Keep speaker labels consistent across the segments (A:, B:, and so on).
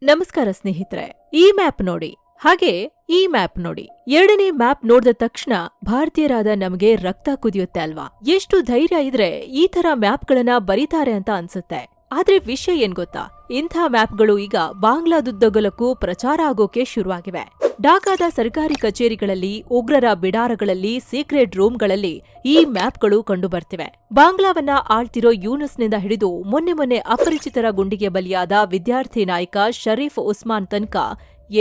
A: ನಮಸ್ಕಾರ ಸ್ನೇಹಿತರೆ, ಈ ಮ್ಯಾಪ್ ನೋಡಿ, ಹಾಗೆ ಈ ಮ್ಯಾಪ್ ನೋಡಿ. ಎರಡನೇ ಮ್ಯಾಪ್ ನೋಡಿದ ತಕ್ಷಣ ಭಾರತೀಯರಾದ ನಮಗೆ ರಕ್ತ ಕುದಿಯುತ್ತೆ ಅಲ್ವಾ? ಎಷ್ಟು ಧೈರ್ಯ ಇದ್ರೆ ಈ ತರ ಮ್ಯಾಪ್ಗಳನ್ನ ಬರೀತಾರೆ ಅಂತ ಅನ್ಸುತ್ತೆ. ಆದ್ರೆ ವಿಷಯ ಏನ್ ಗೊತ್ತಾ, ಇಂಥ ಮ್ಯಾಪ್ಗಳು ಈಗ ಬಾಂಗ್ಲಾದುದ್ದಗಲಕ್ಕೂ ಪ್ರಚಾರ ಆಗೋಕೆ ಶುರುವಾಗಿವೆ. ಢಾಕಾದ ಸರ್ಕಾರಿ ಕಚೇರಿಗಳಲ್ಲಿ, ಉಗ್ರರ ಬಿಡಾರಗಳಲ್ಲಿ, ಸೀಕ್ರೆಟ್ ರೂಮ್ಗಳಲ್ಲಿ ಈ ಮ್ಯಾಪ್ಗಳು ಕಂಡುಬರ್ತಿವೆ. ಬಾಂಗ್ಲಾವನ್ನ ಆಳ್ತಿರೋ ಯೂನುಸ್ನಿಂದ ಹಿಡಿದು ಮೊನ್ನೆ ಅಪರಿಚಿತರ ಗುಂಡಿಗೆ ಬಲಿಯಾದ ವಿದ್ಯಾರ್ಥಿ ನಾಯಕ ಶರೀಫ್ ಉಸ್ಮಾನ್ ತನ್ಕ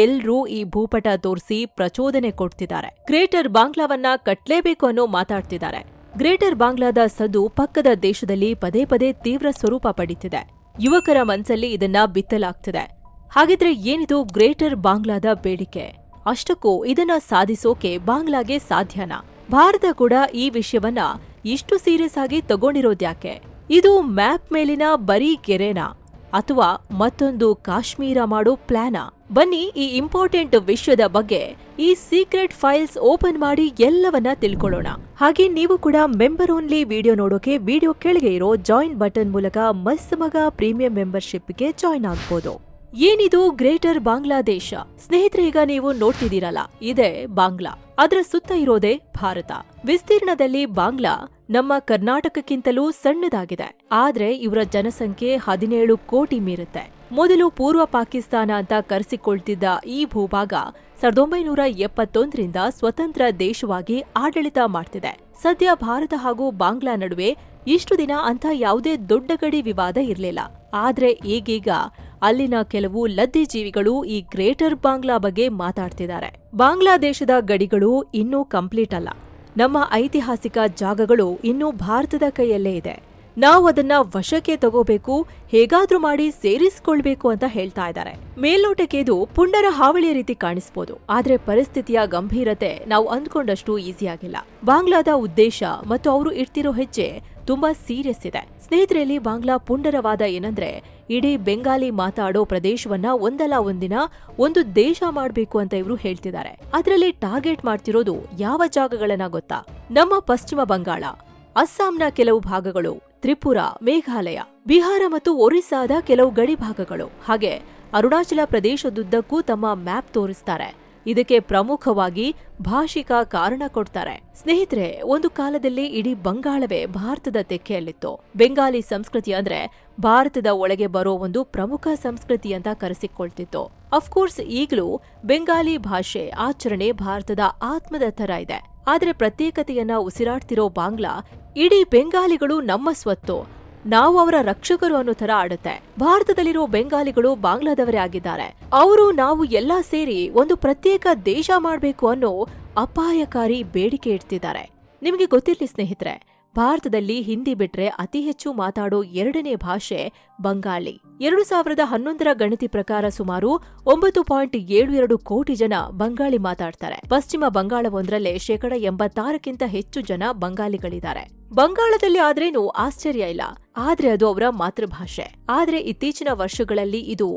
A: ಎಲ್ರೂ ಈ ಭೂಪಟ ತೋರಿಸಿ ಪ್ರಚೋದನೆ ಕೊಡ್ತಿದ್ದಾರೆ. ಗ್ರೇಟರ್ ಬಾಂಗ್ಲಾವನ್ನ ಕಟ್ಲೇಬೇಕು ಅನ್ನೋ ಮಾತಾಡ್ತಿದ್ದಾರೆ. ಗ್ರೇಟರ್ ಬಾಂಗ್ಲಾದ ಸದ್ದು ಪಕ್ಕದ ದೇಶದಲ್ಲಿ ಪದೇ ಪದೇ ತೀವ್ರ ಸ್ವರೂಪ ಪಡೀತಿದೆ. ಯುವಕರ ಮನಸ್ಸಲ್ಲಿ ಇದನ್ನ ಬಿತ್ತಲಾಗ್ತಿದೆ. ಹಾಗಿದ್ರೆ ಏನಿದು ಗ್ರೇಟರ್ ಬಾಂಗ್ಲಾದ ಬೇಡಿಕೆ? ಅಷ್ಟಕ್ಕೂ ಇದನ್ನ ಸಾಧಿಸೋಕೆ ಬಾಂಗ್ಲಾಗೆ ಸಾಧ್ಯನಾ? ಭಾರತ ಕೂಡ ಈ ವಿಷಯವನ್ನ ಇಷ್ಟು ಸೀರಿಯಸ್ ಆಗಿ ತಗೊಂಡಿರೋದ್ಯಾಕೆ? ಇದು ಮ್ಯಾಪ್ ಮೇಲಿನ ಬರೀ ಗೆರೆನಾ ಅಥವಾ ಮತ್ತೊಂದು ಕಾಶ್ಮೀರ ಮಾಡೋ ಪ್ಲಾನಾ? ಬನ್ನಿ ಈ ಇಂಪಾರ್ಟೆಂಟ್ ವಿಷಯದ ಬಗ್ಗೆ ಈ ಸೀಕ್ರೆಟ್ ಫೈಲ್ಸ್ ಓಪನ್ ಮಾಡಿ ಎಲ್ಲವನ್ನ ತಿಳ್ಕೊಳ್ಳೋಣ. ಹಾಗೆ ನೀವು ಕೂಡ ಮೆಂಬರ್ ಓನ್ಲಿ ವಿಡಿಯೋ ನೋಡೋಕೆ ವಿಡಿಯೋ ಕೆಳಗೆ ಇರೋ ಜಾಯಿನ್ ಬಟನ್ ಮೂಲಕ ಮಸ್ತ್ ಮಗ ಪ್ರೀಮಿಯಂ ಮೆಂಬರ್ಶಿಪ್ಗೆ ಜಾಯಿನ್ ಆಗ್ಬೋದು. ಏನಿದು ಗ್ರೇಟರ್ ಬಾಂಗ್ಲಾದೇಶ? ಸ್ನೇಹಿತರೆ, ಈಗ ನೀವು ನೋಡ್ತಿದ್ದೀರಲ್ಲ, ಇದೇ ಬಾಂಗ್ಲಾ. ಅದರ ಸುತ್ತ ಇರೋದೇ ಭಾರತ. ವಿಸ್ತೀರ್ಣದಲ್ಲಿ ಬಾಂಗ್ಲಾ ನಮ್ಮ ಕರ್ನಾಟಕಕ್ಕಿಂತಲೂ ಸಣ್ಣದಾಗಿದೆ. ಆದ್ರೆ ಇವರ ಜನಸಂಖ್ಯೆ 17 ಕೋಟಿ ಮೀರುತ್ತೆ. ಮೊದಲು ಪೂರ್ವ ಪಾಕಿಸ್ತಾನ ಅಂತ ಕರೆಸಿಕೊಳ್ತಿದ್ದ ಈ ಭೂಭಾಗ 1971ರಿಂದ ಸ್ವತಂತ್ರ ದೇಶವಾಗಿ ಆಡಳಿತ ಮಾಡ್ತಿದೆ. ಸದ್ಯ ಭಾರತ ಹಾಗೂ ಬಾಂಗ್ಲಾ ನಡುವೆ ಇಷ್ಟು ದಿನ ಅಂತ ಯಾವುದೇ ದೊಡ್ಡ ಗಡಿ ವಿವಾದ ಇರಲಿಲ್ಲ. ಆದ್ರೆ ಈಗೀಗ ಅಲ್ಲಿನ ಕೆಲವು ಲದ್ದಿ ಜೀವಿಗಳು ಈ ಗ್ರೇಟರ್ ಬಾಂಗ್ಲಾ ಬಗ್ಗೆ ಮಾತಾಡ್ತಿದ್ದಾರೆ. ಬಾಂಗ್ಲಾದೇಶದ ಗಡಿಗಳು ಇನ್ನೂ ಕಂಪ್ಲೀಟ್ ಅಲ್ಲ. ನಮ್ಮ ಐತಿಹಾಸಿಕ ಜಾಗಗಳು ಇನ್ನೂ ಭಾರತದ ಕೈಯಲ್ಲೇ ಇದೆ. ನಾವು ಅದನ್ನ ವಶಕ್ಕೆ ತಗೋಬೇಕು, ಹೇಗಾದ್ರೂ ಮಾಡಿ ಸೇರಿಸ್ಕೊಳ್ಬೇಕು ಅಂತ ಹೇಳ್ತಾ ಇದ್ದಾರೆ. ಮೇಲ್ನೋಟಕ್ಕೆ ಇದು ಪುಂಡರ ಹಾವಳಿಯ ರೀತಿ ಕಾಣಿಸ್ಬೋದು. ಆದ್ರೆ ಪರಿಸ್ಥಿತಿಯ ಗಂಭೀರತೆ ನಾವು ಅಂದ್ಕೊಂಡಷ್ಟು ಈಸಿಯಾಗಿಲ್ಲ. ಬಾಂಗ್ಲಾದ ಉದ್ದೇಶ ಮತ್ತು ಅವರು ಇಡ್ತಿರೋ ಹೆಜ್ಜೆ ತುಂಬಾ ಸೀರಿಯಸ್ ಇದೆ. ಸ್ನೇಹಿತರಲ್ಲಿ, ಬಾಂಗ್ಲಾ ಪುಂಡರವಾದ ಏನಂದ್ರೆ ಇಡೀ ಬೆಂಗಾಲಿ ಮಾತಾಡೋ ಪ್ರದೇಶವನ್ನ ಒಂದಲ್ಲ ಒಂದಿನ ಒಂದು ದೇಶ ಮಾಡ್ಬೇಕು ಅಂತ ಇವರು ಹೇಳ್ತಿದ್ದಾರೆ. ಅದರಲ್ಲಿ ಟಾರ್ಗೆಟ್ ಮಾಡ್ತಿರೋದು ಯಾವ ಜಾಗಗಳನ್ನ ಗೊತ್ತಾ? ನಮ್ಮ ಪಶ್ಚಿಮ ಬಂಗಾಳ, ಅಸ್ಸಾಂನ ಕೆಲವು ಭಾಗಗಳು, ತ್ರಿಪುರಾ, ಮೇಘಾಲಯ, ಬಿಹಾರ ಮತ್ತು ಒರಿಸ್ಸಾದ ಕೆಲವು ಗಡಿ ಭಾಗಗಳು, ಹಾಗೆ ಅರುಣಾಚಲ ಪ್ರದೇಶದುದ್ದಕ್ಕೂ ತಮ್ಮ ಮ್ಯಾಪ್ ತೋರಿಸ್ತಾರೆ. ಇದಕ್ಕೆ ಪ್ರಮುಖವಾಗಿ ಭಾಷಿಕ ಕಾರಣ ಕೊಡ್ತಾರೆ. ಸ್ನೇಹಿತರೆ, ಒಂದು ಕಾಲದಲ್ಲಿ ಇಡೀ ಬಂಗಾಳವೇ ಭಾರತದ ತೆಕ್ಕೆಯಲ್ಲಿತ್ತು. ಬೆಂಗಾಲಿ ಸಂಸ್ಕೃತಿ ಅಂದ್ರೆ ಭಾರತದ ಒಳಗೆ ಬರೋ ಒಂದು ಪ್ರಮುಖ ಸಂಸ್ಕೃತಿ ಅಂತ ಕರೆಸಿಕೊಳ್ತಿತ್ತು. ಅಫ್ಕೋರ್ಸ್ ಈಗಲೂ ಬೆಂಗಾಲಿ ಭಾಷೆ, ಆಚರಣೆ ಭಾರತದ ಆತ್ಮದ ತರ ಇದೆ. ಆದ್ರೆ ಪ್ರತ್ಯೇಕತೆಯನ್ನ ಉಸಿರಾಡ್ತಿರೋ ಬಾಂಗ್ಲಾ ಇಡೀ ಬೆಂಗಾಲಿಗಳು ನಮ್ಮ ಸ್ವತ್ತು, ನಾವು ಅವರ ರಕ್ಷಕರು ಅನ್ನೋ ತರ ಆಡುತ್ತೆ. ಭಾರತದಲ್ಲಿರೋ ಬೆಂಗಾಲಿಗಳು ಬಾಂಗ್ಲಾದವರೇ ಆಗಿದ್ದಾರೆ. ಅವರು ನಾವು ಎಲ್ಲಾ ಸೇರಿ ಒಂದು ಪ್ರತ್ಯೇಕ ದೇಶ ಮಾಡ್ಬೇಕು ಅನ್ನೋ ಅಪಾಯಕಾರಿ ಬೇಡಿಕೆ ಇಡ್ತಿದ್ದಾರೆ. ನಿಮಗೆ ಗೊತ್ತಿರ್ಲಿ ಸ್ನೇಹಿತರೆ, ಭಾರತದಲ್ಲಿ ಹಿಂದಿ ಬಿಟ್ರೆ ಅತಿ ಹೆಚ್ಚು ಮಾತಾಡೋ ಎರಡನೇ ಭಾಷೆ ಬಂಗಾಳಿ. 2011ರ ಗಣತಿ ಪ್ರಕಾರ ಸುಮಾರು 9.72 ಕೋಟಿ ಜನ ಬಂಗಾಳಿ ಮಾತಾಡ್ತಾರೆ. ಪಶ್ಚಿಮ ಬಂಗಾಳವೊಂದರಲ್ಲೇ 86%ಕ್ಕಿಂತ ಹೆಚ್ಚು ಜನ ಬಂಗಾಳಿಗಳಿದ್ದಾರೆ. ಬಂಗಾಳದಲ್ಲಿ ಆದ್ರೇನು ಆಶ್ಚರ್ಯ ಇಲ್ಲ, ಆದ್ರೆ ಅದು ಅವರ ಮಾತೃಭಾಷೆ. ಆದ್ರೆ ಇತ್ತೀಚಿನ ವರ್ಷಗಳಲ್ಲಿ ಇದು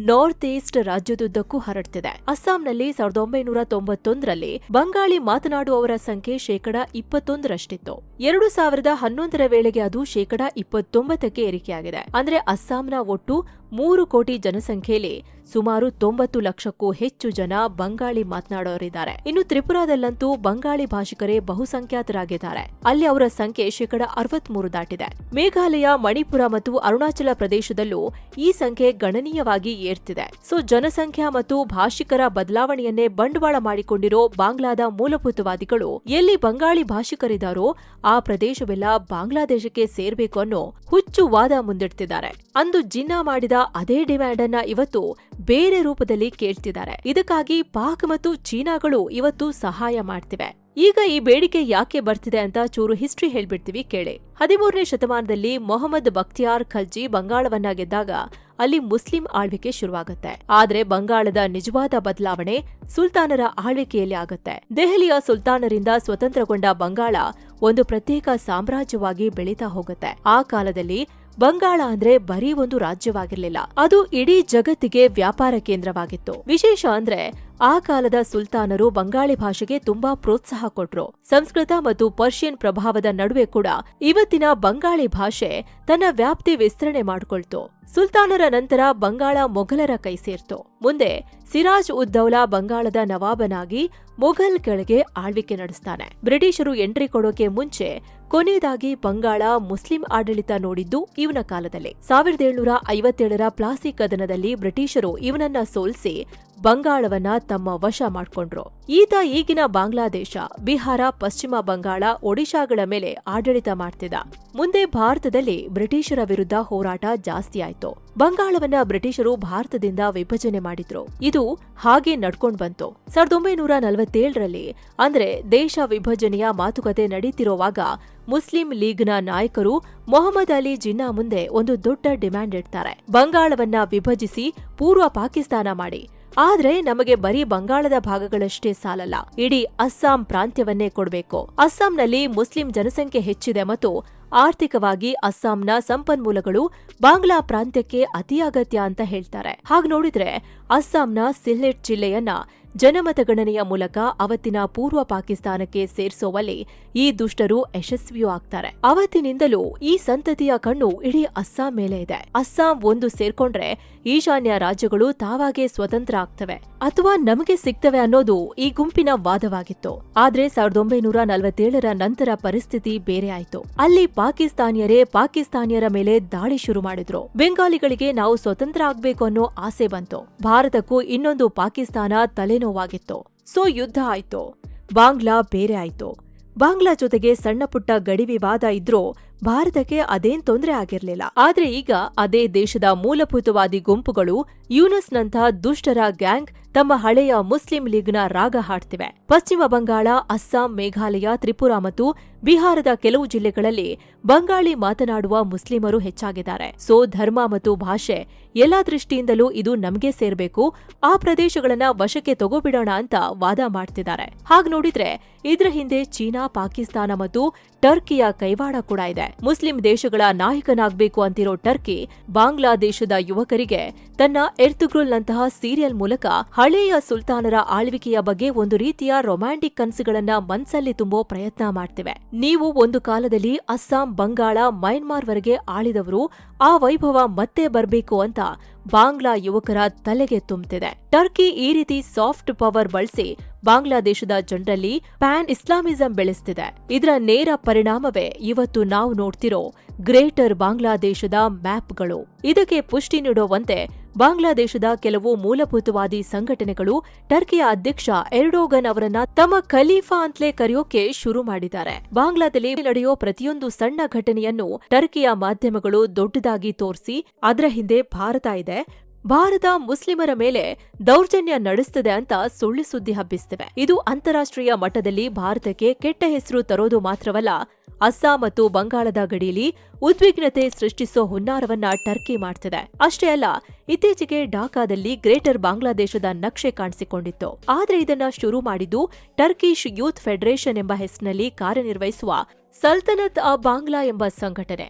A: ನಾರ್ತ್ ಈಸ್ಟ್ ರಾಜ್ಯದುದ್ದಕ್ಕೂ ಹರಡ್ತಿದೆ. ಅಸ್ಸಾಂನಲ್ಲಿ 1991ರಲ್ಲಿ ಬಂಗಾಳಿ ಮಾತನಾಡುವವರ ಸಂಖ್ಯೆ 21%ರಷ್ಟಿತ್ತು. 2011ರ ವೇಳೆಗೆ ಅದು 29%ಕ್ಕೆ ಏರಿಕೆಯಾಗಿದೆ. ಅಂದ್ರೆ ಅಸ್ಸಾಂನ ಒಟ್ಟು 3 ಕೋಟಿ ಜನಸಂಖ್ಯೆಯಲ್ಲಿ ಸುಮಾರು 90 ಲಕ್ಷಕ್ಕೂ ಹೆಚ್ಚು ಜನ ಬಂಗಾಳಿ ಮಾತನಾಡೋರಿದ್ದಾರೆ. ಇನ್ನು ತ್ರಿಪುರಾದಲ್ಲಂತೂ ಬಂಗಾಳಿ ಭಾಷಿಕರೇ ಬಹುಸಂಖ್ಯಾತರಾಗಿದ್ದಾರೆ. ಅಲ್ಲಿ ಅವರ ಸಂಖ್ಯೆ 63% ದಾಟಿದೆ. ಮೇಘಾಲಯ, ಮಣಿಪುರ ಮತ್ತು ಅರುಣಾಚಲ ಪ್ರದೇಶದಲ್ಲೂ ಈ ಸಂಖ್ಯೆ ಗಣನೀಯವಾಗಿ ಏರ್ತಿದೆ. ಸೊ ಜನಸಂಖ್ಯಾ ಮತ್ತು ಭಾಷಿಕರ ಬದಲಾವಣೆಯನ್ನೇ ಬಂಡವಾಳ ಮಾಡಿಕೊಂಡಿರೋ ಬಾಂಗ್ಲಾದ ಮೂಲಭೂತವಾದಿಗಳು ಎಲ್ಲಿ ಬಂಗಾಳಿ ಭಾಷಿಕರಿದ್ದಾರೋ ಆ ಪ್ರದೇಶವೆಲ್ಲ ಬಾಂಗ್ಲಾದೇಶಕ್ಕೆ ಸೇರ್ಬೇಕು ಅನ್ನೋ ಹುಚ್ಚು ವಾದ ಮುಂದಿಡ್ತಿದ್ದಾರೆ. ಅಂದು ಜಿನ್ನಾ ಮಾಡಿದ ಅದೇ ಡಿಮ್ಯಾಂಡ್ ಅನ್ನ ಇವತ್ತು ಬೇರೆ ರೂಪದಲ್ಲಿ ಕೇಳ್ತಿದ್ದಾರೆ. ಇದಕ್ಕಾಗಿ ಪಾಕ್ ಮತ್ತು ಚೀನಾಗಳು ಇವತ್ತು ಸಹಾಯ ಮಾಡ್ತಿವೆ. ಈಗ ಈ ಬೇಡಿಕೆ ಯಾಕೆ ಬರ್ತಿದೆ ಅಂತ ಚೂರು ಹಿಸ್ಟ್ರಿ ಹೇಳ್ಬಿಡ್ತೀವಿ, ಕೇಳಿ. 13ನೇ ಶತಮಾನದಲ್ಲಿ ಮೊಹಮ್ಮದ್ ಬಖ್ತಿಯಾರ್ ಖಲ್ಜಿ ಬಂಗಾಳವನ್ನ ಗೆದ್ದಾಗ ಅಲ್ಲಿ ಮುಸ್ಲಿಂ ಆಳ್ವಿಕೆ ಶುರುವಾಗುತ್ತೆ. ಆದ್ರೆ ಬಂಗಾಳದ ನಿಜವಾದ ಬದಲಾವಣೆ ಸುಲ್ತಾನರ ಆಳ್ವಿಕೆಯಲ್ಲಿ ಆಗುತ್ತೆ. ದೆಹಲಿಯ ಸುಲ್ತಾನರಿಂದ ಸ್ವತಂತ್ರಗೊಂಡ ಬಂಗಾಳ ಒಂದು ಪ್ರತ್ಯೇಕ ಸಾಮ್ರಾಜ್ಯವಾಗಿ ಬೆಳೀತಾ ಹೋಗುತ್ತೆ. ಆ ಕಾಲದಲ್ಲಿ ಬಂಗಾಳ ಅಂದ್ರೆ ಬರೀ ಒಂದು ರಾಜ್ಯವಾಗಿರ್ಲಿಲ್ಲ, ಅದು ಇಡೀ ಜಗತ್ತಿಗೆ ವ್ಯಾಪಾರ ಕೇಂದ್ರವಾಗಿತ್ತು. ವಿಶೇಷ ಅಂದ್ರೆ ಆ ಕಾಲದ ಸುಲ್ತಾನರು ಬಂಗಾಳಿ ಭಾಷೆಗೆ ತುಂಬಾ ಪ್ರೋತ್ಸಾಹ ಕೊಟ್ರು. ಸಂಸ್ಕೃತ ಮತ್ತು ಪರ್ಷಿಯನ್ ಪ್ರಭಾವದ ನಡುವೆ ಕೂಡ ಇವತ್ತಿನ ಬಂಗಾಳಿ ಭಾಷೆ ತನ್ನ ವ್ಯಾಪ್ತಿ ವಿಸ್ತರಣೆ ಮಾಡಿಕೊಳ್ತು. ಸುಲ್ತಾನರ ನಂತರ ಬಂಗಾಳ ಮೊಘಲರ ಕೈ ಸೇರ್ತು. ಮುಂದೆ ಸಿರಾಜ್ ಉದ್ ದೌಲಾ ಬಂಗಾಳದ ನವಾಬನಾಗಿ ಮೊಘಲ್ ಕೆಳಗೆ ಆಳ್ವಿಕೆ ನಡೆಸ್ತಾನೆ. ಬ್ರಿಟಿಷರು ಎಂಟ್ರಿ ಕೊಡೋಕೆ ಮುಂಚೆ ಕೊನೆಯದಾಗಿ ಬಂಗಾಳ ಮುಸ್ಲಿಂ ಆಡಳಿತ ನೋಡಿದ್ದು ಇವನ ಕಾಲದಲ್ಲಿ. 1757ರ ಪ್ಲಾಸಿ ಕದನದಲ್ಲಿ ಬ್ರಿಟಿಷರು ಇವನನ್ನ ಸೋಲಿಸಿ ಬಂಗಾಳವನ್ನ ತಮ್ಮ ವಶ ಮಾಡ್ಕೊಂಡ್ರು. ಈತ ಈಗಿನ ಬಾಂಗ್ಲಾದೇಶ, ಬಿಹಾರ, ಪಶ್ಚಿಮ ಬಂಗಾಳ, ಒಡಿಶಾಗಳ ಮೇಲೆ ಆಡಳಿತ ಮಾಡ್ತಿದ್ದ. ಮುಂದೆ ಭಾರತದಲ್ಲಿ ಬ್ರಿಟಿಷರ ವಿರುದ್ಧ ಹೋರಾಟ ಜಾಸ್ತಿ ಆಯ್ತು. ಬಂಗಾಳವನ್ನ ಬ್ರಿಟಿಷರು ಭಾರತದಿಂದ ವಿಭಜನೆ ಮಾಡಿದ್ರು. ಇದು ಹಾಗೆ ನಡ್ಕೊಂಡ್ ಬಂತು. 1947ರಲ್ಲಿ ಅಂದ್ರೆ ದೇಶ ವಿಭಜನೆಯ ಮಾತುಕತೆ ನಡೀತಿರೋವಾಗ ಮುಸ್ಲಿಂ ಲೀಗ್ನ ನಾಯಕರು ಮೊಹಮ್ಮದ್ ಅಲಿ ಜಿನ್ನಾ ಮುಂದೆ ಒಂದು ದೊಡ್ಡ ಡಿಮ್ಯಾಂಡ್ ಇಡ್ತಾರೆ. ಬಂಗಾಳವನ್ನ ವಿಭಜಿಸಿ ಪೂರ್ವ ಪಾಕಿಸ್ತಾನ ಮಾಡಿ. ಆದ್ರೆ ನಮಗೆ ಬರೀ ಬಂಗಾಳದ ಭಾಗಗಳಷ್ಟೇ ಸಾಲಲ್ಲ, ಇಡೀ ಅಸ್ಸಾಂ ಪ್ರಾಂತ್ಯವನ್ನೇ ಕೊಡ್ಬೇಕು. ಅಸ್ಸಾಂನಲ್ಲಿ ಮುಸ್ಲಿಂ ಜನಸಂಖ್ಯೆ ಹೆಚ್ಚಿದೆ ಮತ್ತು ಆರ್ಥಿಕವಾಗಿ ಅಸ್ಸಾಂನ ಸಂಪನ್ಮೂಲಗಳು ಬಾಂಗ್ಲಾ ಪ್ರಾಂತ್ಯಕ್ಕೆ ಅತಿ ಅಗತ್ಯ ಅಂತ ಹೇಳ್ತಾರೆ. ಹಾಗ್ ನೋಡಿದ್ರೆ ಅಸ್ಸಾಂನ ಸಿಲ್ಲೆಟ್ ಜಿಲ್ಲೆಯನ್ನ ಜನಮತಗಣನೆಯ ಮೂಲಕ ಅವತ್ತಿನ ಪೂರ್ವ ಪಾಕಿಸ್ತಾನಕ್ಕೆ ಸೇರ್ಸೋವಲ್ಲಿ ಈ ದುಷ್ಟರು ಯಶಸ್ವಿಯೂ ಆಗ್ತಾರೆ. ಅವತ್ತಿನಿಂದಲೂ ಈ ಸಂತತಿಯ ಕಣ್ಣು ಇಡೀ ಅಸ್ಸಾಂ ಮೇಲೆ ಇದೆ. ಅಸ್ಸಾಂ ಒಂದು ಸೇರ್ಕೊಂಡ್ರೆ ಈಶಾನ್ಯ ರಾಜ್ಯಗಳು ತಾವಾಗೇ ಸ್ವತಂತ್ರ ಆಗ್ತವೆ ಅಥವಾ ನಮಗೆ ಸಿಗ್ತವೆ ಅನ್ನೋದು ಈ ಗುಂಪಿನ ವಾದವಾಗಿತ್ತು. ಆದ್ರೆ 1947ರ ನಂತರ ಪರಿಸ್ಥಿತಿ ಬೇರೆ ಆಯ್ತು. ಅಲ್ಲಿ ಪಾಕಿಸ್ತಾನಿಯರ ಮೇಲೆ ದಾಳಿ ಶುರು ಮಾಡಿದ್ರು. ಬೆಂಗಾಲಿಗಳಿಗೆ ನಾವು ಸ್ವತಂತ್ರ ಆಗ್ಬೇಕು ಅನ್ನೋ ಆಸೆ ಬಂತು. ಭಾರತಕ್ಕೂ ಇನ್ನೊಂದು ಪಾಕಿಸ್ತಾನ ತಲೆನೋವಾಗಿತ್ತು. ಸೊ ಯುದ್ಧ ಆಯ್ತು. ಬಾಂಗ್ಲಾ ಬೇರೆ ಆಯ್ತು. ಬಾಂಗ್ಲಾ ಜೊತೆಗೆ ಸಣ್ಣ ಪುಟ್ಟ ಗಡಿ ವಿವಾದ ಇದ್ರೂ ಭಾರತಕ್ಕೆ ಅದೇನ್ ತೊಂದರೆ ಆಗಿರ್ಲಿಲ್ಲ. ಆದ್ರೆ ಈಗ ಅದೇ ದೇಶದ ಮೂಲಭೂತವಾದಿ ಗುಂಪುಗಳು ಯೂನಸ್ನಂಥ ದುಷ್ಟರ ಗ್ಯಾಂಗ್ ತಮ್ಮ ಹಳೆಯ ಮುಸ್ಲಿಂ ಲೀಗ್ನ ರಾಗ ಹಾಡ್ತಿವೆ. ಪಶ್ಚಿಮ ಬಂಗಾಳ, ಅಸ್ಸಾಂ, ಮೇಘಾಲಯ, ತ್ರಿಪುರಾ ಮತ್ತು ಬಿಹಾರದ ಕೆಲವು ಜಿಲ್ಲೆಗಳಲ್ಲಿ ಬಂಗಾಳಿ ಮಾತನಾಡುವ ಮುಸ್ಲಿಮರು ಹೆಚ್ಚಾಗಿದ್ದಾರೆ. ಸೊ ಧರ್ಮ ಮತ್ತು ಭಾಷೆ ಎಲ್ಲಾ ದೃಷ್ಟಿಯಿಂದಲೂ ಇದು ನಮ್ಗೆ ಸೇರ್ಬೇಕು, ಆ ಪ್ರದೇಶಗಳನ್ನ ವಶಕ್ಕೆ ತಗೋಬಿಡೋಣ ಅಂತ ವಾದ ಮಾಡ್ತಿದ್ದಾರೆ. ಹಾಗ್ ನೋಡಿದ್ರೆ ಇದ್ರ ಹಿಂದೆ ಚೀನಾ, ಪಾಕಿಸ್ತಾನ ಮತ್ತು ಟರ್ಕಿಯ ಕೈವಾಡ ಕೂಡ ಇದೆ. ಮುಸ್ಲಿಂ ದೇಶಗಳ ನಾಯಕನಾಗ್ಬೇಕು ಅಂತಿರೋ ಟರ್ಕಿ ಬಾಂಗ್ಲಾದೇಶದ ಯುವಕರಿಗೆ ತನ್ನ ಎರ್ತುಗ್ರುಲ್ನಂತಹ ಸೀರಿಯಲ್ ಮೂಲಕ ಹಳೆಯ ಸುಲ್ತಾನರ ಆಳ್ವಿಕೆಯ ಬಗ್ಗೆ ಒಂದು ರೀತಿಯ ರೊಮ್ಯಾಂಟಿಕ್ ಕನಸುಗಳನ್ನ ಮನ್ಸಲ್ಲಿ ತುಂಬೋ ಪ್ರಯತ್ನ ಮಾಡ್ತಿವೆ. ನೀವು ಒಂದು ಕಾಲದಲ್ಲಿ ಅಸ್ಸಾಂ, ಬಂಗಾಳ, ಮಯನ್ಮಾರ್ ವರೆಗೆ ಆಳಿದವರು, ಆ ವೈಭವ ಮತ್ತೆ ಬರ್ಬೇಕು ಅಂತ ಬಾಂಗ್ಲಾ ಯುವಕರ ತಲೆಗೆ ತುಂಬುತ್ತಿದೆ. ಟರ್ಕಿ ಈ ರೀತಿ ಸಾಫ್ಟ್ ಪವರ್ ಬಳಸಿ ಬಾಂಗ್ಲಾದೇಶದ ಜನರಲ್ಲಿ ಪ್ಯಾನ್ ಇಸ್ಲಾಮಿಸಂ ಬೆಳೆಸ್ತಿದೆ. ಇದರ ನೇರ ಪರಿಣಾಮವೇ ಇವತ್ತು ನಾವು ನೋಡ್ತಿರೋ ಗ್ರೇಟರ್ ಬಾಂಗ್ಲಾದೇಶದ ಮ್ಯಾಪ್ಗಳು. ಇದಕ್ಕೆ ಪುಷ್ಟಿ ನೀಡುವಂತೆ ಬಾಂಗ್ಲಾದೇಶದ ಕೆಲವು ಮೂಲಭೂತವಾದಿ ಸಂಘಟನೆಗಳು ಟರ್ಕಿಯ ಅಧ್ಯಕ್ಷ ಎರ್ಡೋಗನ್ ಅವರನ್ನ ತಮ್ಮ ಖಲೀಫಾ ಅಂತಲೇ ಕರೆಯೋಕೆ ಶುರು ಮಾಡಿದ್ದಾರೆ. ಬಾಂಗ್ಲಾದಲ್ಲಿ ನಡೆಯೋ ಪ್ರತಿಯೊಂದು ಸಣ್ಣ ಘಟನೆಯನ್ನು ಟರ್ಕಿಯ ಮಾಧ್ಯಮಗಳು ದೊಡ್ಡದಾಗಿ ತೋರಿಸಿ ಅದರ ಹಿಂದೆ ಭಾರತ ಇದೆ, ಭಾರತ ಮುಸ್ಲಿಮರ ಮೇಲೆ ದೌರ್ಜನ್ಯ ನಡೆಸುತ್ತದೆ ಅಂತ ಸುಳ್ಳು ಸುದ್ದಿ ಹಬ್ಬಿಸುತ್ತಿವೆ. ಇದು ಅಂತಾರಾಷ್ಟ್ರೀಯ ಮಟ್ಟದಲ್ಲಿ ಭಾರತಕ್ಕೆ ಕೆಟ್ಟ ಹೆಸರು ತರೋದು ಮಾತ್ರವಲ್ಲ, ಅಸ್ಸಾಂ ಮತ್ತು ಬಂಗಾಳದ ಗಡಿಯಲ್ಲಿ ಉದ್ವಿಗ್ನತೆ ಸೃಷ್ಟಿಸೋ ಹುನ್ನಾರವನ್ನ ಟರ್ಕಿ ಮಾಡ್ತಿದೆ. ಅಷ್ಟೇ ಅಲ್ಲ, ಇತ್ತೀಚೆಗೆ ಢಾಕಾದಲ್ಲಿ ಗ್ರೇಟರ್ ಬಾಂಗ್ಲಾದೇಶದ ನಕ್ಷೆ ಕಾಣಿಸಿಕೊಂಡಿತ್ತು. ಆದ್ರೆ ಇದನ್ನ ಶುರು ಮಾಡಿದ್ದು ಟರ್ಕಿಶ್ ಯೂತ್ ಫೆಡರೇಷನ್ ಎಂಬ ಹೆಸರಿನಲ್ಲಿ ಕಾರ್ಯನಿರ್ವಹಿಸುವ ಸಲ್ತನತ್ ಬಾಂಗ್ಲಾ ಎಂಬ ಸಂಘಟನೆ.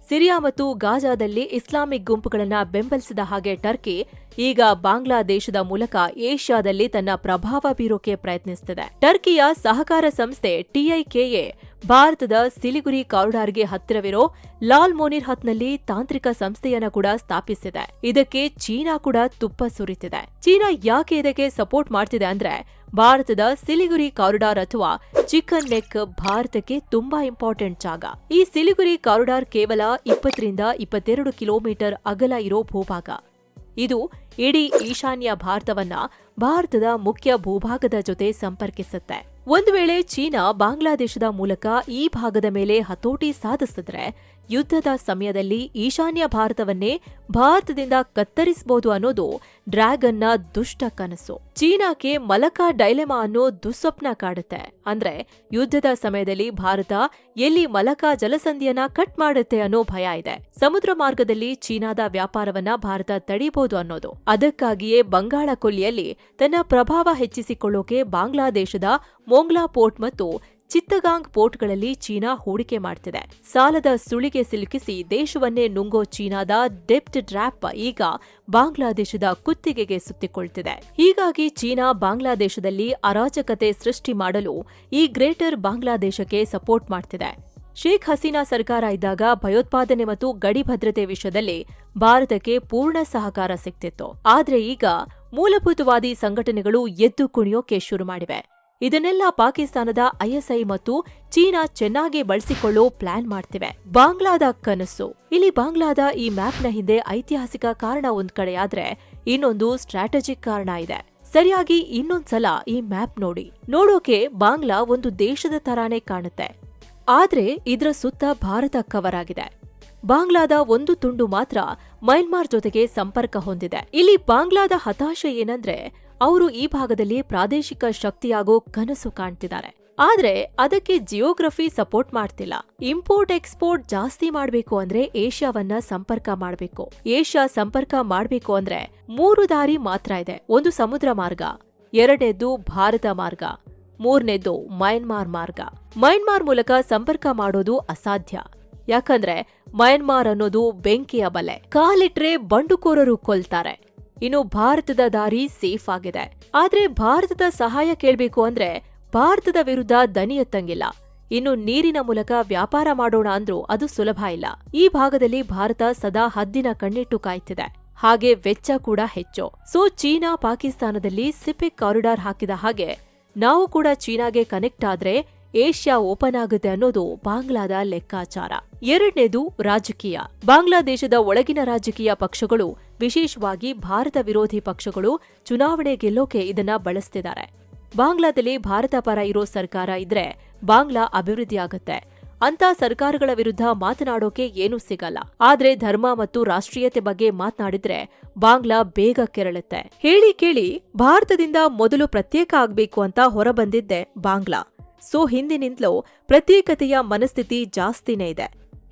A: ಸಿರಿಯಾ ಮತ್ತು ಗಾಜಾದಲ್ಲಿ ಇಸ್ಲಾಮಿಕ್ ಗುಂಪುಗಳನ್ನ ಬೆಂಬಲಿಸಿದ ಹಾಗೆ ಟರ್ಕಿ ಈಗ ಬಾಂಗ್ಲಾದೇಶದ ಮೂಲಕ ಏಷ್ಯಾದಲ್ಲಿ ತನ್ನ ಪ್ರಭಾವ ಬೀರೋಕೆ ಪ್ರಯತ್ನಿಸುತ್ತಿದೆ. ಟರ್ಕಿಯ ಸಹಕಾರ ಸಂಸ್ಥೆ TIKA ಭಾರತದ ಸಿಲಿಗುರಿ ಕಾರಿಡಾರ್ಗೆ ಹತ್ತಿರವಿರೋ ಲಾಲ್ ಮೋನಿರ್ಹತ್ನಲ್ಲಿ ತಾಂತ್ರಿಕ ಸಂಸ್ಥೆಯನ್ನ ಕೂಡ ಸ್ಥಾಪಿಸಿದೆ. ಇದಕ್ಕೆ ಚೀನಾ ಕೂಡ ತುಪ್ಪ ಸುರಿತಿದೆ. ಚೀನಾ ಯಾಕೆ ಇದಕ್ಕೆ ಸಪೋರ್ಟ್ ಮಾಡ್ತಿದೆ ಅಂದ್ರೆ, ಭಾರತದ ಸಿಲಿಗುರಿ ಕಾರಿಡಾರ್ ಅಥವಾ ಚಿಕನ್ ನೆಕ್ ಭಾರತಕ್ಕೆ ತುಂಬಾ ಇಂಪಾರ್ಟೆಂಟ್ ಜಾಗ. ಈ ಸಿಲಿಗುರಿ ಕಾರಿಡಾರ್ ಕೇವಲ 20ರಿಂದ 22 ಕಿಲೋಮೀಟರ್ ಅಗಲ ಇರೋ ಭೂಭಾಗ. ಇದು ಇಡೀ ಈಶಾನ್ಯ ಭಾರತವನ್ನ ಭಾರತದ ಮುಖ್ಯ ಭೂಭಾಗದ ಜೊತೆ ಸಂಪರ್ಕಿಸುತ್ತೆ. ಒಂದು ವೇಳೆ ಚೀನಾ ಬಾಂಗ್ಲಾದೇಶದ ಮೂಲಕ ಈ ಭಾಗದ ಮೇಲೆ ಹತೋಟಿ ಸಾಧಿಸಿದ್ರೆ ಯುದ್ಧದ ಸಮಯದಲ್ಲಿ ಈಶಾನ್ಯ ಭಾರತವನ್ನೇ ಭಾರತದಿಂದ ಕತ್ತರಿಸಬಹುದು ಅನ್ನೋದು ಡ್ರ್ಯಾಗನ್ನ ದುಷ್ಟ ಕನಸು. ಚೀನಾಕ್ಕೆ ಮಲಕಾ ಡೈಲೆಮಾ ಅನ್ನೋ ದುಸ್ವಪ್ನ ಕಾಡುತ್ತೆ. ಅಂದ್ರೆ ಯುದ್ಧದ ಸಮಯದಲ್ಲಿ ಭಾರತ ಎಲ್ಲಿ ಮಲಕಾ ಜಲಸಂಧಿಯನ್ನ ಕಟ್ ಮಾಡುತ್ತೆ ಅನ್ನೋ ಭಯ ಇದೆ. ಸಮುದ್ರ ಮಾರ್ಗದಲ್ಲಿ ಚೀನಾದ ವ್ಯಾಪಾರವನ್ನ ಭಾರತ ತಡೀಬಹುದು ಅನ್ನೋದು. ಅದಕ್ಕಾಗಿಯೇ ಬಂಗಾಳ ಕೊಲ್ಲಿಯಲ್ಲಿ ತನ್ನ ಪ್ರಭಾವ ಹೆಚ್ಚಿಸಿಕೊಳ್ಳೋಕೆ ಬಾಂಗ್ಲಾದೇಶದ ಮೊಂಗ್ಲಾ ಪೋರ್ಟ್ ಮತ್ತು ಚಿತ್ತಗಾಂಗ್ ಪೋರ್ಟ್ಗಳಲ್ಲಿ ಚೀನಾ ಹೂಡಿಕೆ ಮಾಡ್ತಿದೆ. ಸಾಲದ ಸುಳಿಗೆ ಸಿಲುಕಿಸಿ ದೇಶವನ್ನೇ ನುಂಗೋ ಚೀನಾದ ಡೆಪ್ಟ್ ಟ್ರ್ಯಾಪ್ ಈಗ ಬಾಂಗ್ಲಾದೇಶದ ಕುತ್ತಿಗೆಗೆ ಸುತ್ತಿಕೊಳ್ತಿದೆ. ಹೀಗಾಗಿ ಚೀನಾ ಬಾಂಗ್ಲಾದೇಶದಲ್ಲಿ ಅರಾಜಕತೆ ಸೃಷ್ಟಿ ಮಾಡಲು ಈ ಗ್ರೇಟರ್ ಬಾಂಗ್ಲಾದೇಶಕ್ಕೆ ಸಪೋರ್ಟ್ ಮಾಡ್ತಿದೆ. ಶೇಖ್ ಹಸೀನಾ ಸರ್ಕಾರ ಇದ್ದಾಗ ಭಯೋತ್ಪಾದನೆ ಮತ್ತು ಗಡಿ ಭದ್ರತೆ ವಿಷಯದಲ್ಲಿ ಭಾರತಕ್ಕೆ ಪೂರ್ಣ ಸಹಕಾರ ಸಿಗ್ತಿತ್ತು. ಆದ್ರೆ ಈಗ ಮೂಲಭೂತವಾದಿ ಸಂಘಟನೆಗಳು ಎದ್ದು ಕುಣಿಯೋಕೆ ಶುರು ಮಾಡಿವೆ. ಇದನ್ನೆಲ್ಲ ಪಾಕಿಸ್ತಾನದ ಐಎಸ್ಐ ಮತ್ತು ಚೀನಾ ಚೆನ್ನಾಗಿ ಬಳಸಿಕೊಳ್ಳೋ ಪ್ಲಾನ್ ಮಾಡ್ತಿವೆ. ಬಾಂಗ್ಲಾದ ಕನಸು. ಇಲ್ಲಿ ಬಾಂಗ್ಲಾದ ಈ ಮ್ಯಾಪ್ನ ಹಿಂದೆ ಐತಿಹಾಸಿಕ ಕಾರಣ ಒಂದ್ ಕಡೆಯಾದ್ರೆ ಇನ್ನೊಂದು ಸ್ಟ್ರಾಟಜಿಕ್ ಕಾರಣ ಇದೆ. ಸರಿಯಾಗಿ ಇನ್ನೊಂದ್ಸಲ ಈ ಮ್ಯಾಪ್ ನೋಡಿ. ನೋಡೋಕೆ ಬಾಂಗ್ಲಾ ಒಂದು ದೇಶದ ತರಾನೇ ಕಾಣುತ್ತೆ. ಆದ್ರೆ ಇದರ ಸುತ್ತ ಭಾರತ ಕವರ್ ಆಗಿದೆ. ಬಾಂಗ್ಲಾದ ಒಂದು ತುಂಡು ಮಾತ್ರ ಮಯನ್ಮಾರ್ ಜೊತೆಗೆ ಸಂಪರ್ಕ ಹೊಂದಿದೆ. ಇಲ್ಲಿ ಬಾಂಗ್ಲಾದ ಹತಾಶೆ ಏನಂದ್ರೆ ಅವರು ಈ ಭಾಗದಲ್ಲಿ ಪ್ರಾದೇಶಿಕ ಶಕ್ತಿಯಾಗೋ ಕನಸು ಕಾಣ್ತಿದ್ದಾರೆ. ಆದ್ರೆ ಅದಕ್ಕೆ ಜಿಯೋಗ್ರಫಿ ಸಪೋರ್ಟ್ ಮಾಡ್ತಿಲ್ಲ. ಇಂಪೋರ್ಟ್ ಎಕ್ಸ್ಪೋರ್ಟ್ ಜಾಸ್ತಿ ಮಾಡ್ಬೇಕು ಅಂದ್ರೆ ಏಷ್ಯಾವನ್ನ ಸಂಪರ್ಕ ಮಾಡ್ಬೇಕು. ಏಷ್ಯಾ ಸಂಪರ್ಕ ಮಾಡ್ಬೇಕು ಅಂದ್ರೆ 3 ದಾರಿ ಮಾತ್ರ ಇದೆ. ಒಂದು ಸಮುದ್ರ ಮಾರ್ಗ, ಎರಡನೇದ್ದು ಭಾರತ ಮಾರ್ಗ, ಮೂರನೇದ್ದು ಮಯನ್ಮಾರ್ ಮಾರ್ಗ. ಮಯನ್ಮಾರ್ ಮೂಲಕ ಸಂಪರ್ಕ ಮಾಡೋದು ಅಸಾಧ್ಯ. ಯಾಕಂದ್ರೆ ಮಯನ್ಮಾರ್ ಅನ್ನೋದು ಬೆಂಕಿಯ ಬಲೆ. ಕಾಲಿಟ್ರೆ ಬಂಡುಕೋರರು ಕೊಲ್ತಾರೆ. ಇನ್ನು ಭಾರತದ ದಾರಿ ಸೇಫ್ ಆಗಿದೆ. ಆದ್ರೆ ಭಾರತದ ಸಹಾಯ ಕೇಳ್ಬೇಕು ಅಂದ್ರೆ ಭಾರತದ ವಿರುದ್ಧ ದನಿ ಎತ್ತಂಗಿಲ್ಲ. ಇನ್ನು ನೀರಿನ ಮೂಲಕ ವ್ಯಾಪಾರ ಮಾಡೋಣ ಅಂದ್ರೂ ಅದು ಸುಲಭ ಇಲ್ಲ. ಈ ಭಾಗದಲ್ಲಿ ಭಾರತ ಸದಾ ಹದ್ದಿನ ಕಣ್ಣಿಟ್ಟು ಕಾಯ್ತಿದೆ. ಹಾಗೆ ವೆಚ್ಚ ಕೂಡ ಹೆಚ್ಚು. ಸೊ ಚೀನಾ ಪಾಕಿಸ್ತಾನದಲ್ಲಿ ಸಿಪೆಕ್ ಕಾರಿಡಾರ್ ಹಾಕಿದ ಹಾಗೆ ನಾವು ಕೂಡ ಚೀನಾಗೆ ಕನೆಕ್ಟ್ ಆದ್ರೆ ಏಷ್ಯಾ ಓಪನ್ ಆಗುತ್ತೆ ಅನ್ನೋದು ಬಾಂಗ್ಲಾದ ಲೆಕ್ಕಾಚಾರ. ಎರಡನೇದು ರಾಜಕೀಯ. ಬಾಂಗ್ಲಾದೇಶದ ಒಳಗಿನ ರಾಜಕೀಯ ಪಕ್ಷಗಳು, ವಿಶೇಷವಾಗಿ ಭಾರತ ವಿರೋಧಿ ಪಕ್ಷಗಳು ಚುನಾವಣೆ ಗೆಲ್ಲೋಕೆ ಇದನ್ನ ಬಳಸ್ತಿದ್ದಾರೆ. ಬಾಂಗ್ಲಾದಲ್ಲಿ ಭಾರತ ಪರ ಇರೋ ಸರ್ಕಾರ ಇದ್ರೆ ಬಾಂಗ್ಲಾ ಅಭಿವೃದ್ಧಿ ಆಗುತ್ತೆ. ಅಂತ ಸರ್ಕಾರಗಳ ವಿರುದ್ಧ ಮಾತನಾಡೋಕೆ ಏನೂ ಸಿಗಲ್ಲ. ಆದ್ರೆ ಧರ್ಮ ಮತ್ತು ರಾಷ್ಟ್ರೀಯತೆ ಬಗ್ಗೆ ಮಾತನಾಡಿದ್ರೆ ಬಾಂಗ್ಲಾ ಬೇಗ ಕೆರಳುತ್ತೆ. ಹೇಳಿ ಕೇಳಿ ಭಾರತದಿಂದ ಮೊದಲು ಪ್ರತ್ಯೇಕ ಆಗ್ಬೇಕು ಅಂತ ಹೊರಬಂದಿದ್ದೆ ಬಾಂಗ್ಲಾ. ಸೊ ಹಿಂದಿನಿಂದಲೂ ಪ್ರತ್ಯೇಕತೆಯ ಮನಸ್ಥಿತಿ ಜಾಸ್ತಿನೇ ಇದೆ.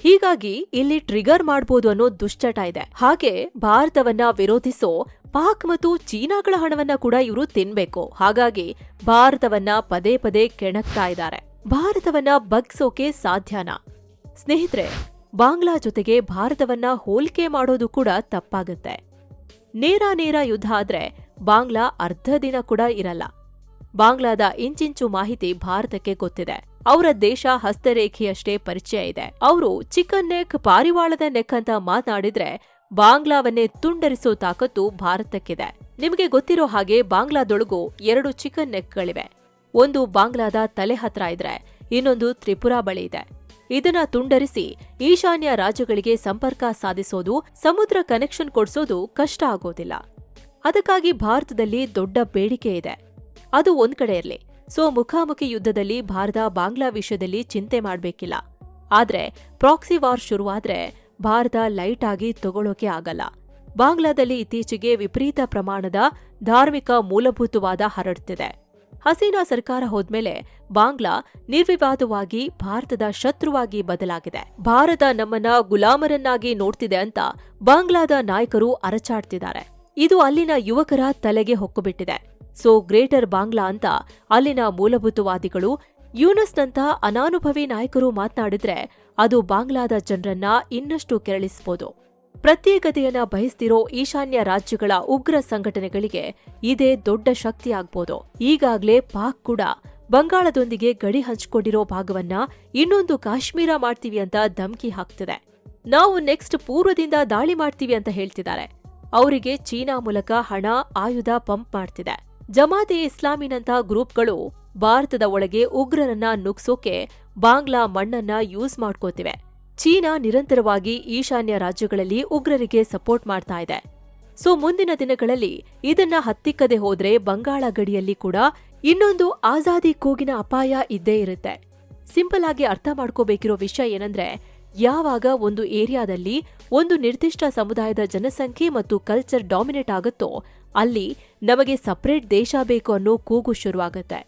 A: ಹೀಗಾಗಿ ಇಲ್ಲಿ ಟ್ರಿಗರ್ ಮಾಡ್ಬೋದು ಅನ್ನೋ ದುಶ್ಚಟ ಇದೆ. ಹಾಗೆ ಭಾರತವನ್ನ ವಿರೋಧಿಸೋ ಪಾಕ್ ಮತ್ತು ಚೀನಾಗಳ ಹಣವನ್ನ ಕೂಡ ಇವರು ತಿನ್ಬೇಕು. ಹಾಗಾಗಿ ಭಾರತವನ್ನ ಪದೇ ಪದೇ ಕೆಣಕ್ತಾ ಇದ್ದಾರೆ. ಭಾರತವನ್ನ ಬಗ್ಸೋಕೆ ಸಾಧ್ಯನಾ? ಸ್ನೇಹಿತರೆ, ಬಾಂಗ್ಲಾ ಜೊತೆಗೆ ಭಾರತವನ್ನ ಹೋಲಿಕೆ ಮಾಡೋದು ಕೂಡ ತಪ್ಪಾಗುತ್ತೆ. ನೇರ ಯುದ್ಧ ಆದ್ರೆ ಬಾಂಗ್ಲಾ ಅರ್ಧ ದಿನ ಕೂಡ ಇರಲ್ಲ. ಬಾಂಗ್ಲಾದ ಇಂಚಿಂಚು ಮಾಹಿತಿ ಭಾರತಕ್ಕೆ ಗೊತ್ತಿದೆ. ಅವರ ದೇಶ ಹಸ್ತರೇಖೆಯಷ್ಟೇ ಪರಿಚಯ ಇದೆ. ಅವರು ಚಿಕನ್ ನೆಕ್, ಪಾರಿವಾಳದ ನೆಕ್ ಅಂತ ಮಾತನಾಡಿದ್ರೆ ಬಾಂಗ್ಲಾವನ್ನೇ ತುಂಡರಿಸೋ ತಾಕತ್ತು ಭಾರತಕ್ಕಿದೆ. ನಿಮಗೆ ಗೊತ್ತಿರೋ ಹಾಗೆ ಬಾಂಗ್ಲಾದೊಳಗೂ 2 ಚಿಕನ್ ನೆಕ್ಗಳಿವೆ. ಒಂದು ಬಾಂಗ್ಲಾದ ತಲೆ ಹತ್ರ ಇದ್ರೆ ಇನ್ನೊಂದು ತ್ರಿಪುರಾ ಬಳಿ ಇದೆ. ಇದನ್ನ ತುಂಡರಿಸಿ ಈಶಾನ್ಯ ರಾಜ್ಯಗಳಿಗೆ ಸಂಪರ್ಕ ಸಾಧಿಸೋದು, ಸಮುದ್ರ ಕನೆಕ್ಷನ್ ಕೊಡ್ಸೋದು ಕಷ್ಟ ಆಗೋದಿಲ್ಲ. ಅದಕ್ಕಾಗಿ ಭಾರತದಲ್ಲಿ ದೊಡ್ಡ ಬೇಡಿಕೆ ಇದೆ. ಅದು ಒಂದ್ ಕಡೆ ಇರ್ಲಿ. ಸೊ ಮುಖಾಮುಖಿ ಯುದ್ಧದಲ್ಲಿ ಭಾರತ ಬಾಂಗ್ಲಾ ವಿಷಯದಲ್ಲಿ ಚಿಂತೆ ಮಾಡ್ಬೇಕಿಲ್ಲ. ಆದ್ರೆ ಪ್ರಾಕ್ಸಿ ವಾರ್ ಶುರುವಾದ್ರೆ ಭಾರತ ಲೈಟ್ ಆಗಿ ತಗೊಳ್ಳೋಕೆ ಆಗಲ್ಲ. ಬಾಂಗ್ಲಾದಲ್ಲಿ ಇತ್ತೀಚೆಗೆ ವಿಪರೀತ ಪ್ರಮಾಣದ ಧಾರ್ಮಿಕ ಮೂಲಭೂತವಾದ ಹರಡ್ತಿದೆ. ಹಸೀನಾ ಸರ್ಕಾರ ಹೋದ್ಮೇಲೆ ಬಾಂಗ್ಲಾ ನಿರ್ವಿವಾದವಾಗಿ ಭಾರತದ ಶತ್ರುವಾಗಿ ಬದಲಾಗಿದೆ. ಭಾರತ ನಮ್ಮನ್ನ ಗುಲಾಮರನ್ನಾಗಿ ನೋಡ್ತಿದೆ ಅಂತ ಬಾಂಗ್ಲಾದ ನಾಯಕರು ಅರಚಾಡ್ತಿದ್ದಾರೆ. ಇದು ಅಲ್ಲಿನ ಯುವಕರ ತಲೆಗೆ ಹೊಕ್ಕುಬಿಟ್ಟಿದೆ. ಸೊ ಗ್ರೇಟರ್ ಬಾಂಗ್ಲಾ ಅಂತ ಅಲ್ಲಿನ ಮೂಲಭೂತವಾದಿಗಳು, ಯೂನಸ್ನಂತ ಅನಾನುಭವಿ ನಾಯಕರು ಮಾತನಾಡಿದ್ರೆ ಅದು ಬಾಂಗ್ಲಾದ ಜನರನ್ನ ಇನ್ನಷ್ಟು ಕೆರಳಿಸಬಹುದು. ಪ್ರತ್ಯೇಕತೆಯನ್ನ ಬಯಸ್ತಿರೋ ಈಶಾನ್ಯ ರಾಜ್ಯಗಳ ಉಗ್ರ ಸಂಘಟನೆಗಳಿಗೆ ಇದೇ ದೊಡ್ಡ ಶಕ್ತಿಯಾಗ್ಬೋದು. ಈಗಾಗ್ಲೇ ಪಾಕ್ ಕೂಡ ಬಂಗಾಳದೊಂದಿಗೆ ಗಡಿ ಹಂಚಿಕೊಂಡಿರೋ ಭಾಗವನ್ನ ಇನ್ನೊಂದು ಕಾಶ್ಮೀರ ಮಾಡ್ತೀವಿ ಅಂತ ಧಮ್ಕಿ ಹಾಕ್ತಿದೆ. ನಾವು ನೆಕ್ಸ್ಟ್ ಪೂರ್ವದಿಂದ ದಾಳಿ ಮಾಡ್ತೀವಿ ಅಂತ ಹೇಳ್ತಿದ್ದಾರೆ. ಅವರಿಗೆ ಚೀನಾ ಮೂಲಕ ಹಣ, ಆಯುಧ ಪಂಪ್ ಮಾಡ್ತಿದೆ. ಜಮಾತೆ ಇಸ್ಲಾಮಿನಂತ ಗ್ರೂಪ್ಗಳು ಭಾರತದ ಒಳಗೆ ಉಗ್ರರನ್ನ ನುಗ್ಸೋಕೆ ಬಾಂಗ್ಲಾ ಮಣ್ಣನ್ನ ಯೂಸ್ ಮಾಡ್ಕೋತಿವೆ. ಚೀನಾ ನಿರಂತರವಾಗಿ ಈಶಾನ್ಯ ರಾಜ್ಯಗಳಲ್ಲಿ ಉಗ್ರರಿಗೆ ಸಪೋರ್ಟ್ ಮಾಡ್ತಾ ಇದೆ. ಸೊ ಮುಂದಿನ ದಿನಗಳಲ್ಲಿ ಇದನ್ನ ಹತ್ತಿಕ್ಕದೆ ಹೋದ್ರೆ ಬಂಗಾಳ ಗಡಿಯಲ್ಲಿ ಕೂಡ ಇನ್ನೊಂದು ಆಜಾದಿ ಕೂಗಿನ ಅಪಾಯ ಇದ್ದೇ ಇರುತ್ತೆ. ಸಿಂಪಲ್ ಆಗಿ ಅರ್ಥ ಮಾಡ್ಕೋಬೇಕಿರೋ ವಿಷಯ ಏನಂದ್ರೆ, ಯಾವಾಗ ಒಂದು ಏರಿಯಾದಲ್ಲಿ ಒಂದು ನಿರ್ದಿಷ್ಟ ಸಮುದಾಯದ ಜನಸಂಖ್ಯೆ ಮತ್ತು ಕಲ್ಚರ್ ಡಾಮಿನೇಟ್ ಆಗುತ್ತೋ ಅಲ್ಲಿ ನಮಗೆ ಸಪರೇಟ್ ದೇಶ ಬೇಕು ಅನ್ನೋ ಕೂಗು ಶುರುವಾಗತ್ತೆ.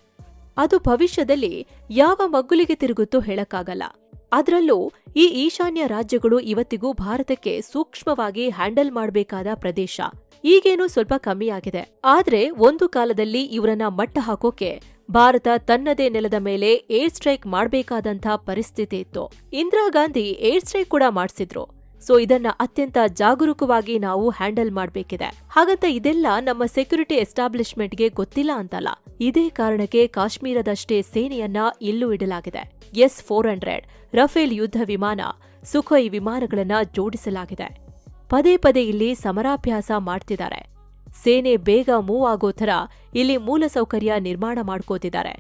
A: ಅದು ಭವಿಷ್ಯದಲ್ಲಿ ಯಾವ ಮಗ್ಗುಲಿಗೆ ತಿರುಗುತ್ತೋ ಹೇಳಕ್ಕಾಗಲ್ಲ. ಅದರಲ್ಲೂ ಈ ಈಶಾನ್ಯ ರಾಜ್ಯಗಳು ಇವತ್ತಿಗೂ ಭಾರತಕ್ಕೆ ಸೂಕ್ಷ್ಮವಾಗಿ ಹ್ಯಾಂಡಲ್ ಮಾಡಬೇಕಾದ ಪ್ರದೇಶ. ಈಗೇನು ಸ್ವಲ್ಪ ಕಮ್ಮಿಯಾಗಿದೆ. ಆದ್ರೆ ಒಂದು ಕಾಲದಲ್ಲಿ ಇವರನ್ನ ಮಟ್ಟ ಹಾಕೋಕೆ ಭಾರತ ತನ್ನದೇ ನೆಲದ ಮೇಲೆ ಏರ್ ಸ್ಟ್ರೈಕ್ ಮಾಡಬೇಕಾದಂಥ ಪರಿಸ್ಥಿತಿ ಇತ್ತು. ಇಂದಿರಾ ಗಾಂಧಿ ಏರ್ ಸ್ಟ್ರೈಕ್ ಕೂಡ ಮಾಡಿಸಿದ್ರು. ಸೊ ಇದನ್ನ ಅತ್ಯಂತ ಜಾಗರೂಕವಾಗಿ ನಾವು ಹ್ಯಾಂಡಲ್ ಮಾಡಬೇಕಿದೆ. ಹಾಗಂತ ಇದೆಲ್ಲ ನಮ್ಮ ಸೆಕ್ಯುರಿಟಿ ಎಸ್ಟಾಬ್ಲಿಷ್ಮೆಂಟ್ಗೆ ಗೊತ್ತಿಲ್ಲ ಅಂತಲ್ಲ. ಇದೇ ಕಾರಣಕ್ಕೆ ಕಾಶ್ಮೀರದಷ್ಟೇ ಸೇನೆಯನ್ನ ಇಲ್ಲೂ ಇಡಲಾಗಿದೆ. S-400 ರಫೇಲ್ ಯುದ್ಧ ವಿಮಾನ, ಸುಖೋಯ್ ವಿಮಾನಗಳನ್ನ ಜೋಡಿಸಲಾಗಿದೆ. ಪದೇ ಪದೇ ಇಲ್ಲಿ ಸಮರಾಭ್ಯಾಸ ಮಾಡ್ತಿದ್ದಾರೆ. ಸೇನೆ ಬೇಗ ಮೂವ್ ಆಗೋ ಥರ ಇಲ್ಲಿ ಮೂಲಸೌಕರ್ಯ ನಿರ್ಮಾಣ ಮಾಡ್ಕೋತಿದ್ದಾರೆ.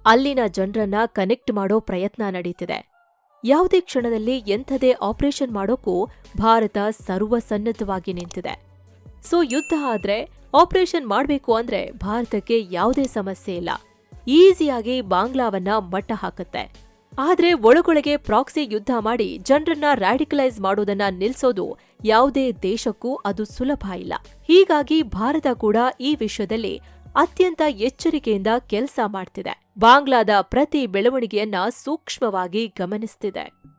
A: ಅಲ್ಲಿನ ಜನರನ್ನ ಕನೆಕ್ಟ್ ಮಾಡೋ ಪ್ರಯತ್ನ ನಡೀತಿದೆ. ಯಾವುದೇ ಕ್ಷಣದಲ್ಲಿ ಎಂಥದೇ ಆಪರೇಷನ್ ಮಾಡೋಕ್ಕೂ ಭಾರತ ಸರ್ವಸನ್ನದ್ಧವಾಗಿ ನಿಂತಿದೆ. ಸೊ ಯುದ್ಧ ಆದ್ರೆ ಆಪರೇಷನ್ ಮಾಡಬೇಕು ಅಂದ್ರೆ ಭಾರತಕ್ಕೆ ಯಾವುದೇ ಸಮಸ್ಯೆ ಇಲ್ಲ. ಈಸಿಯಾಗಿ ಬಾಂಗ್ಲಾವನ್ನ ಮಟ್ಟ ಹಾಕುತ್ತೆ. ಆದ್ರೆ ಒಳಗೊಳಗೆ ಪ್ರಾಕ್ಸಿ ಯುದ್ಧ ಮಾಡಿ ಜನರನ್ನ ರ್ಯಾಡಿಕಲೈಸ್ ಮಾಡೋದನ್ನ ನಿಲ್ಸೋದು ಯಾವುದೇ ದೇಶಕ್ಕೂ ಅದು ಸುಲಭ ಇಲ್ಲ. ಹೀಗಾಗಿ ಭಾರತ ಕೂಡ ಈ ವಿಷಯದಲ್ಲಿ ಅತ್ಯಂತ ಎಚ್ಚರಿಕೆಯಿಂದ ಕೆಲಸ ಮಾಡ್ತಿದೆ. ಬಾಂಗ್ಲಾದ ಪ್ರತಿ ಬೆಳವಣಿಗೆಯನ್ನ ಸೂಕ್ಷ್ಮವಾಗಿ ಗಮನಿಸ್ತಿದೆ.